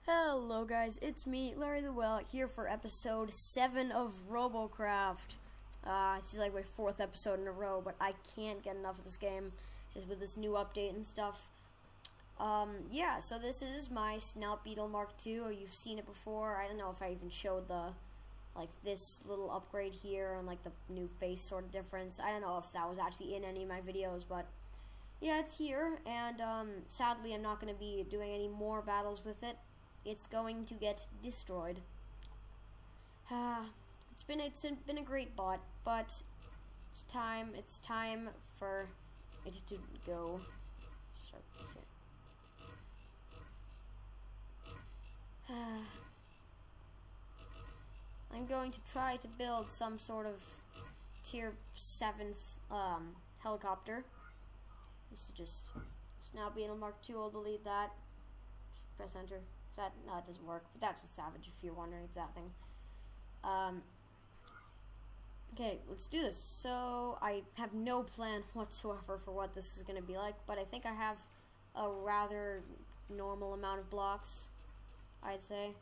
Hello guys, it's me, Larry the Well, here for episode 7 of Robocraft. This is like my 4th episode in a row, but I can't get enough of this game, just with this new update and stuff. Yeah, so this is my Snout Beetle Mark II, or you've seen it before. I don't know if I even showed this little upgrade here, and the new face sort of difference. I don't know if that was actually in any of my videos, but yeah, it's here, and sadly I'm not going to be doing any more battles with it. It's going to get destroyed. It's been a great bot, but it's time for it to go. Start here. I'm going to try to build some sort of tier 7 helicopter. This is just Snout Beetle Mark II. I'll delete that. Just press enter. No, it doesn't work, but that's a Savage if you're wondering exactly. Okay, let's do this. So, I have no plan whatsoever for what this is going to be like, but I think I have a rather normal amount of blocks, I'd say.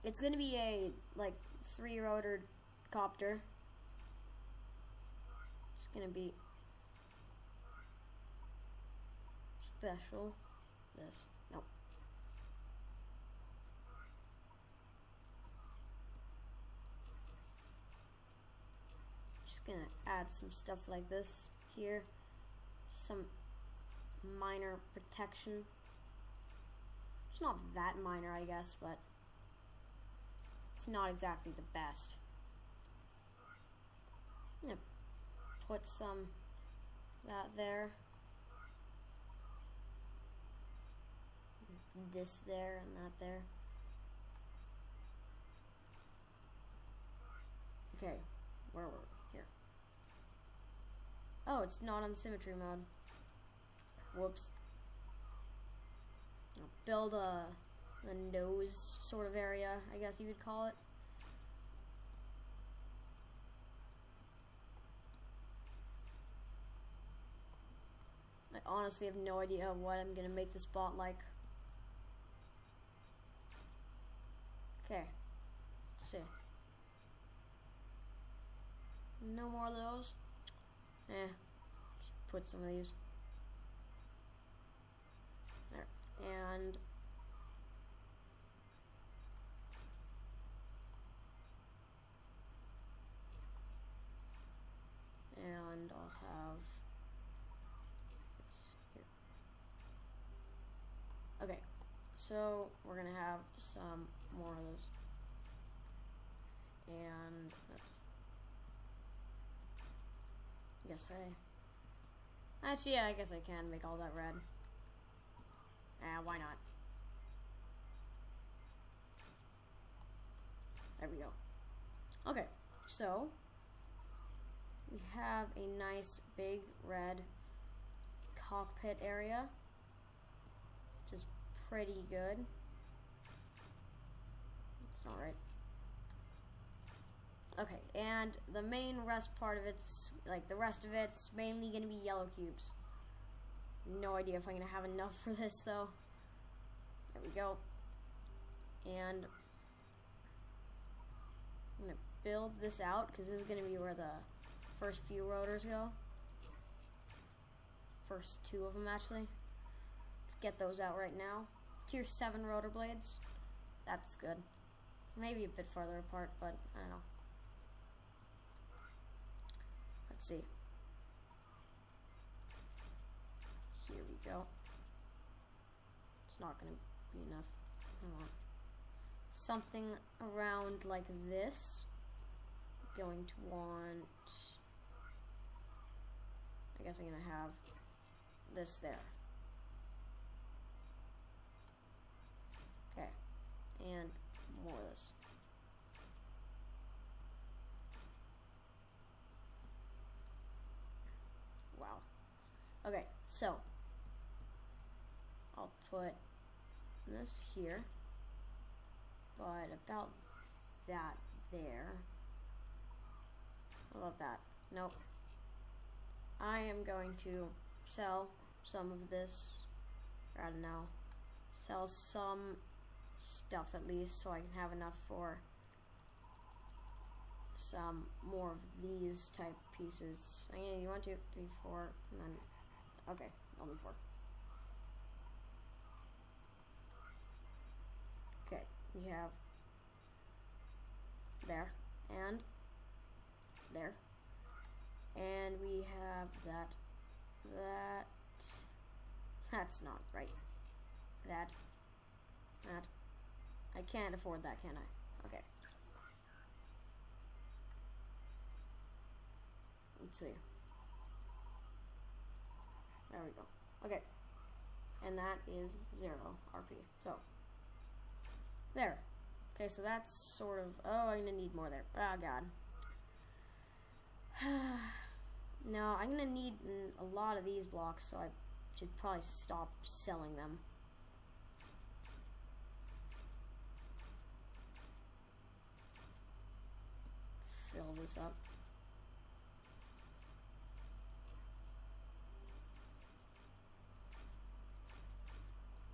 It's going to be a, 3-rotor copter. It's going to be special. This. Nope. Gonna add some stuff like this here, some minor protection. It's not that minor, I guess, but it's not exactly the best. I'm gonna put some that there, this there, and that there. Okay, where were we? Here. Oh, it's not on symmetry mode. Whoops. I'll build a nose sort of area, I guess you could call it. I honestly have no idea what I'm gonna make this bot like. Okay. Let's see. No more of those. Just put some of these there, and I'll have this here. Okay, so we're gonna have some more of those, and that's. Actually, yeah, I guess I can make all that red. Why not? There we go. Okay, so we have a nice big red cockpit area, which is pretty good. It's not right. Okay, and the main rest part of it's, the rest of it's mainly going to be yellow cubes. No idea if I'm going to have enough for this, though. There we go. And I'm going to build this out, because this is going to be where the first few rotors go. First 2 of them, actually. Let's get those out right now. Tier 7 rotor blades. That's good. Maybe a bit farther apart, but I don't know. Let's see. Here we go. It's not going to be enough. Hold on. Something around like this. Going to want. I guess I'm going to have this there. Okay. And more of this. Okay, so I'll put this here, but about that there. How about that? Nope. I am going to sell some of this, or I don't know, sell some stuff at least so I can have enough for some more of these type pieces. You want 2, 3, 4, and then okay, only 4. Okay, we have there and there, and we have that. That's not right. That. I can't afford that, can I? Okay. Let's see. There we go. Okay. And that is 0 RP. So, there. Okay, so that's sort of... Oh, I'm gonna need more there. Oh, God. No, I'm gonna need a lot of these blocks, so I should probably stop selling them. Fill this up.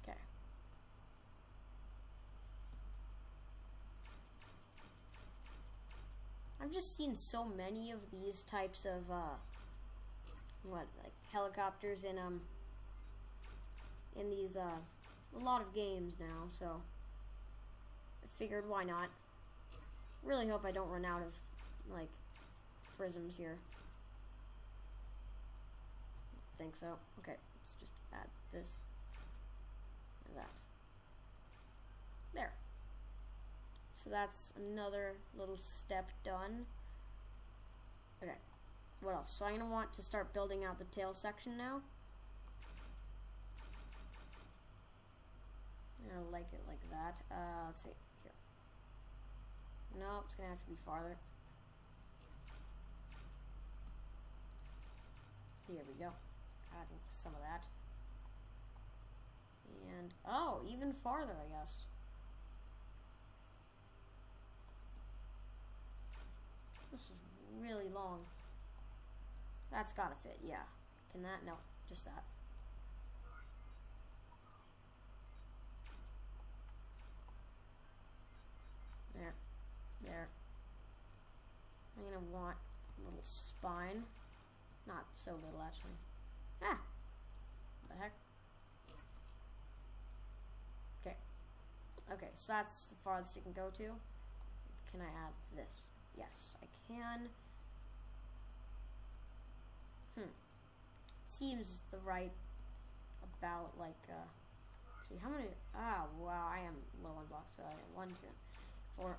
Okay. I've just seen so many of these types of like helicopters in these a lot of games now, so I figured why not. Really hope I don't run out of like prisms here. I think so. Okay, let's just add this and that. There. So that's another little step done. Okay, what else? So I'm gonna want to start building out the tail section now. I like it like that. Let's see here. No, it's gonna have to be farther. Here we go. Adding some of that. And oh, even farther, I guess. This is really long. That's gotta fit, yeah. Can that? No, just that. There. There. I'm gonna want a little spine. Not so little, actually. Ah! What the heck? Okay. Okay, so that's the farthest it can go to. Can I add this? Yes, I can. Seems the right about like see how many wow, I am low on blocks, so I have 1, 2, 4,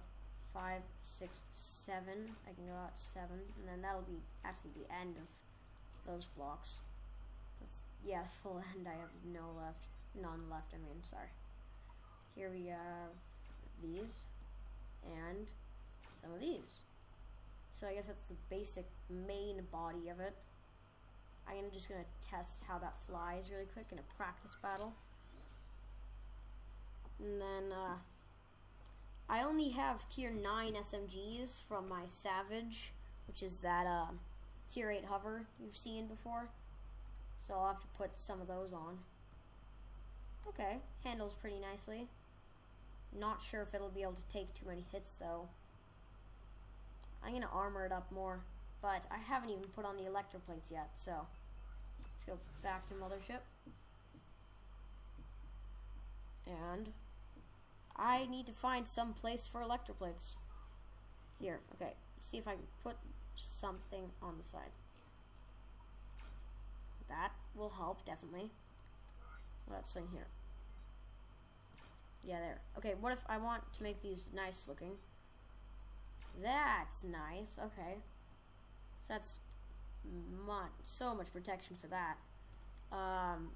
5, 6, 7. I can go out 7, and then that'll be actually the end of those blocks. That's yeah, full end. I have none left, I mean, sorry. Here we have these and some of these. So I guess that's the basic main body of it. I'm just gonna test how that flies really quick in a practice battle. And then I only have tier 9 SMGs from my Savage, which is that tier 8 hover you've seen before. So I'll have to put some of those on. Okay, handles pretty nicely. Not sure if it'll be able to take too many hits though. I'm gonna armor it up more, but I haven't even put on the electroplates yet, so let's go back to Mothership. And I need to find some place for electroplates. Here, okay, let's see if I can put something on the side. That will help, definitely. What's in here? Yeah, there. Okay, what if I want to make these nice looking? That's nice, okay. So that's so much protection for that.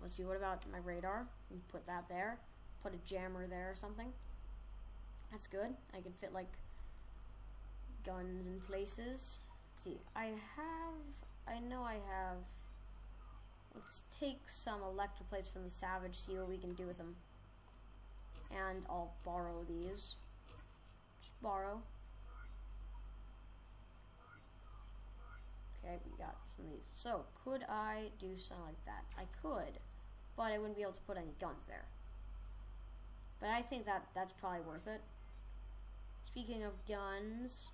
Let's see, what about my radar? Put that there. Put a jammer there or something. That's good. I can fit like guns in places. Let's see, I know I have. Let's take some electroplates from the Savage, see what we can do with them. And I'll borrow these. Just borrow. Okay, we got some of these. So, could I do something like that? I could, but I wouldn't be able to put any guns there. But I think that's probably worth it. Speaking of guns,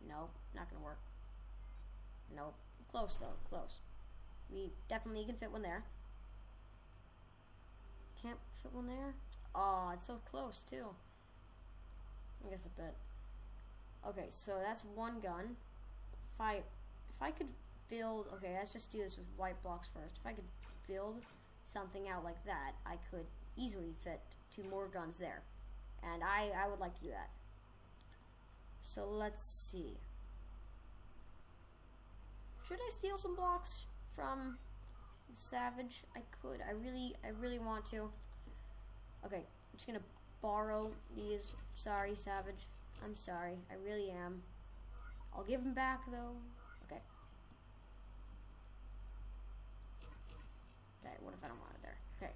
nope, not gonna work. Nope, close though, close. We definitely can fit one there. Can't fit one there. Oh, it's so close too. I guess a bit. Okay, so that's one gun. If I could build, okay, let's just do this with white blocks first. If I could build something out like that, I could easily fit 2 more guns there. And I would like to do that. So let's see. Should I steal some blocks from the Savage? I could. I really want to. Okay, I'm just gonna borrow these. Sorry, Savage. I'm sorry. I really am. I'll give them back though. Okay. Okay, what if I don't want it there? Okay.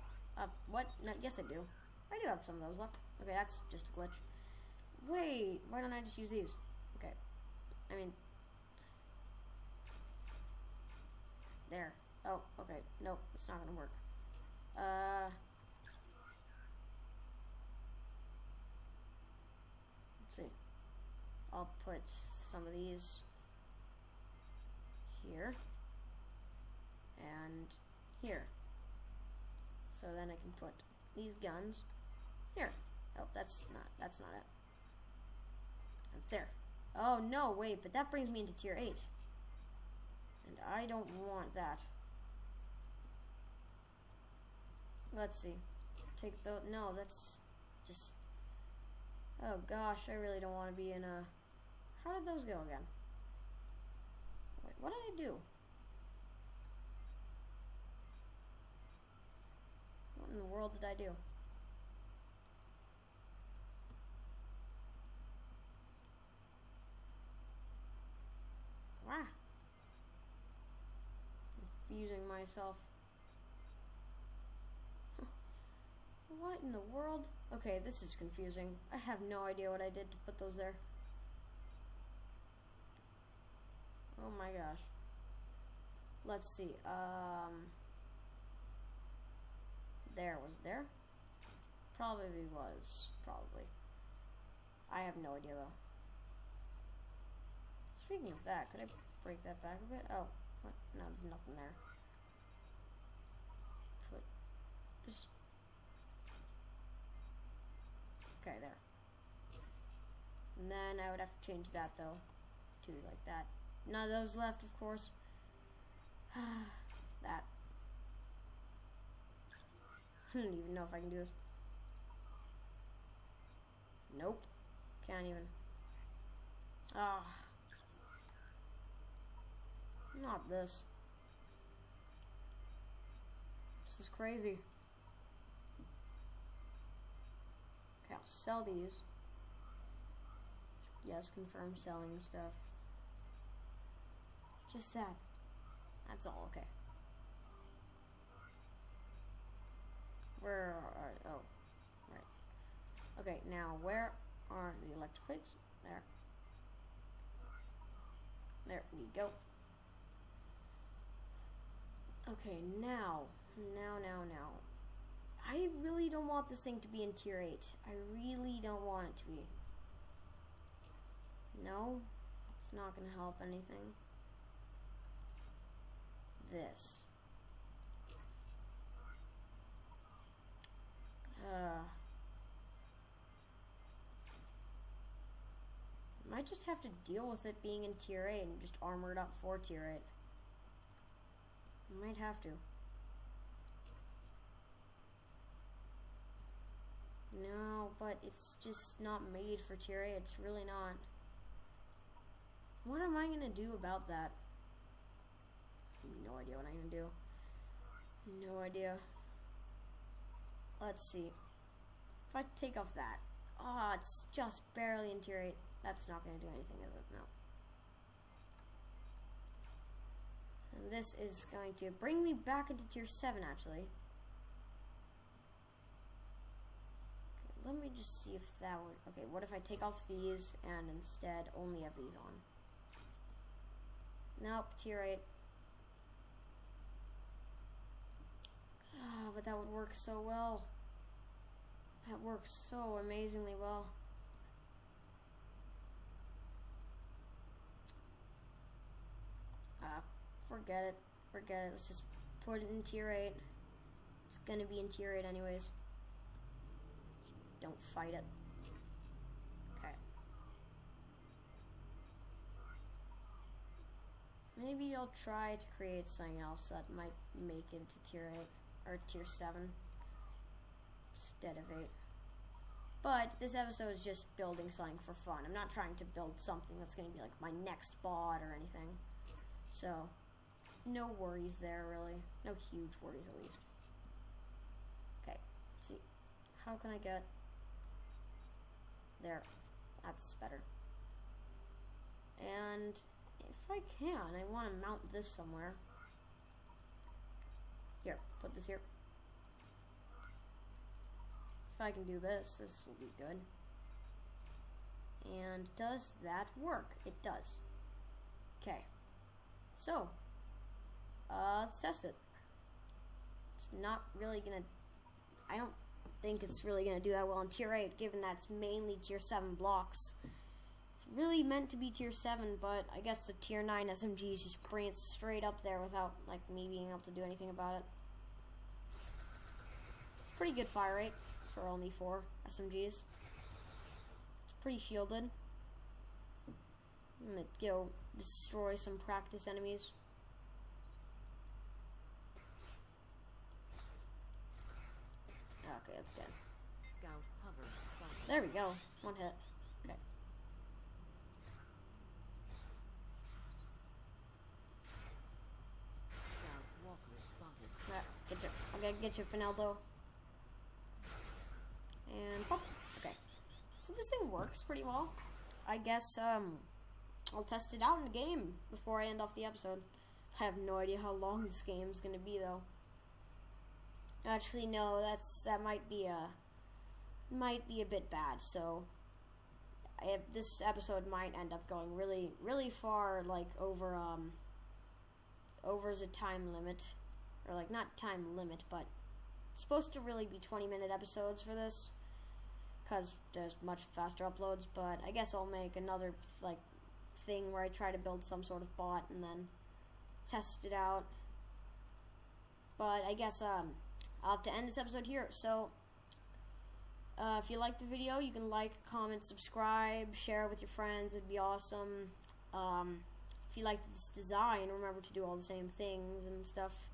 What? No, yes, I do. I do have some of those left. Okay, that's just a glitch. Wait, why don't I just use these? Okay. I mean... There. Oh, okay. Nope, it's not gonna work. Let's see. I'll put some of these here. And here. So then I can put these guns here. Oh, that's not it. It's there. Oh no, wait, but that brings me into tier 8. And I don't want that. Let's see. Take the no, that's just oh gosh, I really don't want to be in a how did those go again? Wait, what did I do? What in the world did I do? Wow. Confusing myself. What in the world? Okay, this is confusing. I have no idea what I did to put those there. Oh my gosh. Let's see. There was there? Probably was. Probably. I have no idea though. Speaking of that, could I break that back a bit? Oh, what? No, there's nothing there. Put just okay there. And then I would have to change that though to like that. None of those left, of course. That. I don't even know if I can do this. Nope. Can't even. Ah. Not this. This is crazy. Okay, I'll sell these. Yes, confirm selling stuff. Just that. That's all, okay. Where are, oh, right. Okay, now where are the electric plates? There. There we go. Okay, now. I really don't want this thing to be in tier 8. I really don't want it to be. No, it's not going to help anything. This. Might just have to deal with it being in tier 8 and just armor it up for tier 8. Might have to. No, but it's just not made for tier 8. It's really not. What am I gonna do about that? No idea what I'm gonna do. No idea. Let's see. If I take off that. Ah, it's just barely in tier 8. That's not gonna do anything, is it? No. And this is going to bring me back into tier 7, actually. Okay, let me just see if that would... Okay, what if I take off these and instead only have these on? Nope, tier 8. Ah, but that would work so well. That works so amazingly well. Forget it. Forget it. Let's just put it in tier 8. It's gonna be in tier 8 anyways. Don't fight it. Okay. Maybe I'll try to create something else that might make it to tier 8 or tier 7 instead of 8. But this episode is just building something for fun. I'm not trying to build something that's going to be like my next bot or anything. So, no worries there really. No huge worries at least. Okay, let's see. How can I get... There. That's better. And if I can, I want to mount this somewhere. Here, put this here. If I can do this, this will be good. And does that work? It does. Okay. So, let's test it. It's not really gonna... I don't think it's really gonna do that well in tier 8, given that it's mainly tier 7 blocks. It's really meant to be tier 7, but I guess the tier 9 SMGs just bring it straight up there without like me being able to do anything about it. It's pretty good fire rate for only 4 SMGs. It's pretty shielded. I'm gonna go destroy some practice enemies. Okay, that's good. Scout hover. There we go. 1 hit. Okay. Scout walker spotted. Yeah, get you. Okay, get you, Finaldo. And pop. Okay. So this thing works pretty well. I guess I'll test it out in the game before I end off the episode. I have no idea how long this game is gonna be though. Actually, no, that might be a bit bad. So this episode might end up going really far, like over the time limit, or like not time limit, but it's supposed to really be 20-minute episodes for this, because there's much faster uploads. But I guess I'll make another like thing where I try to build some sort of bot and then test it out. But I guess I'll have to end this episode here. So if you liked the video, you can like, comment, subscribe, share it with your friends. It'd be awesome. If you liked this design, remember to do all the same things and stuff.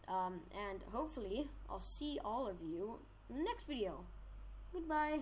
And hopefully I'll see all of you in the next video. Goodbye.